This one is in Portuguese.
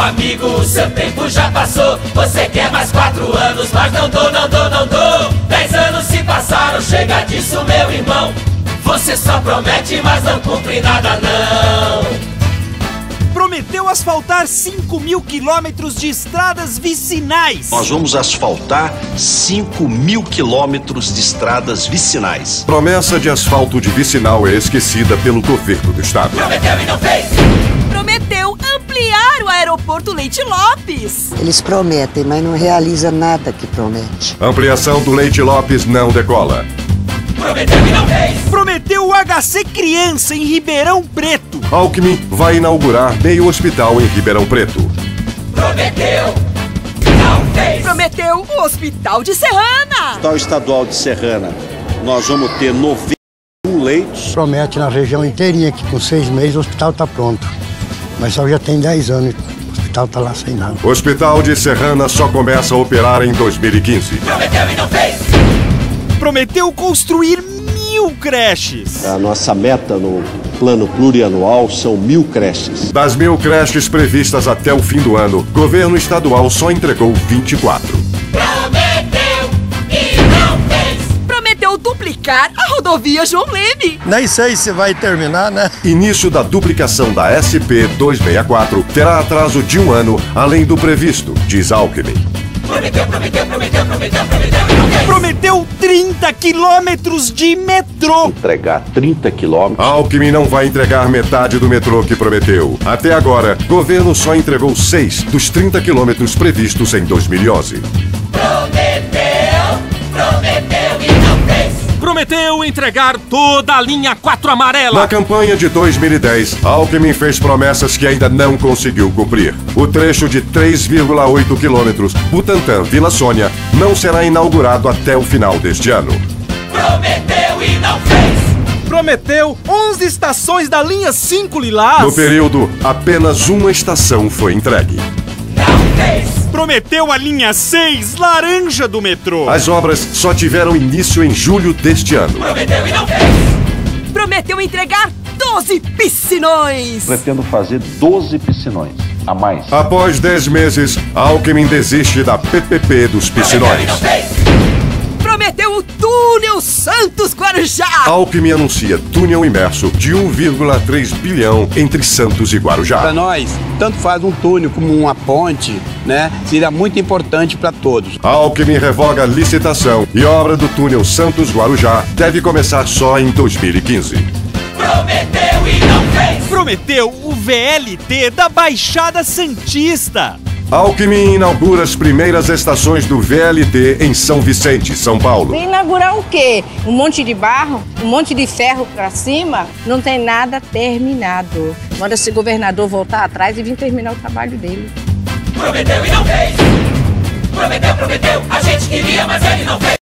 amigo, o seu tempo já passou. Você quer mais 4 anos, mas não dou, não dou, não dou. 10 anos se passaram, chega disso, meu irmão. Você só promete, mas não cumpre nada, não. Prometeu asfaltar 5.000 quilômetros de estradas vicinais. Nós vamos asfaltar 5.000 quilômetros de estradas vicinais. Promessa de asfalto de vicinal é esquecida pelo governo do estado. Prometeu e não fez. Prometeu ampliar o aeroporto Leite Lopes. Eles prometem, mas não realiza nada que promete. Ampliação do Leite Lopes não decola. Prometeu e não fez. Prometeu o HC Criança em Ribeirão Preto. Alckmin vai inaugurar meio hospital em Ribeirão Preto. Prometeu, não fez. Prometeu o Hospital de Serrana. Hospital Estadual de Serrana, nós vamos ter 91 leitos. Promete na região inteirinha que com 6 meses o hospital está pronto. Mas só já tem 10 anos, o hospital está lá sem nada. O Hospital de Serrana só começa a operar em 2015. Prometeu e não fez. Prometeu construir 1.000 creches. A nossa meta no plano plurianual são 1.000 creches. Das 1.000 creches previstas até o fim do ano, o governo estadual só entregou 24. Prometeu e não fez. Prometeu duplicar a rodovia João Leme. Nem sei se vai terminar, né? Início da duplicação da SP-264 terá atraso de 1 ano, além do previsto, diz Alckmin. Prometeu, prometeu, prometeu, prometeu, prometeu e não fez. Prometeu 30 quilômetros de metrô. Entregar 30 quilômetros. Alckmin não vai entregar metade do metrô que prometeu. Até agora, o governo só entregou 6 dos 30 quilômetros previstos em 2011. Prometeu, prometeu e não fez. Prometeu entregar toda a linha 4 amarela. Na campanha de 2010, Alckmin fez promessas que ainda não conseguiu cumprir. O trecho de 3,8 quilômetros, Butantã-Vila Sônia, não será inaugurado até o final deste ano. Prometeu e não fez. Prometeu 11 estações da linha 5 Lilás. No período, apenas uma estação foi entregue. Não fez. Prometeu a linha 6 laranja do metrô. As obras só tiveram início em julho deste ano. Prometeu e não fez. Prometeu entregar 12 piscinões. Pretendo fazer 12 piscinões a mais. Após 10 meses, Alckmin desiste da PPP dos piscinões. Prometeu e não fez. Prometeu o túnel Santos Guarujá. Alckmin anuncia túnel imerso de 1,3 bilhão entre Santos e Guarujá. Para nós, tanto faz um túnel como uma ponte, né? Seria muito importante para todos. Alckmin revoga a licitação e a obra do túnel Santos-Guarujá deve começar só em 2015. Prometeu e não fez. Prometeu o VLT da Baixada Santista. Alckmin inaugura as primeiras estações do VLT em São Vicente, São Paulo. Inaugurar o quê? Um monte de barro? Um monte de ferro pra cima? Não tem nada terminado. Manda esse governador voltar atrás e vir terminar o trabalho dele. Prometeu e não fez. Prometeu, prometeu. A gente queria, mas ele não fez.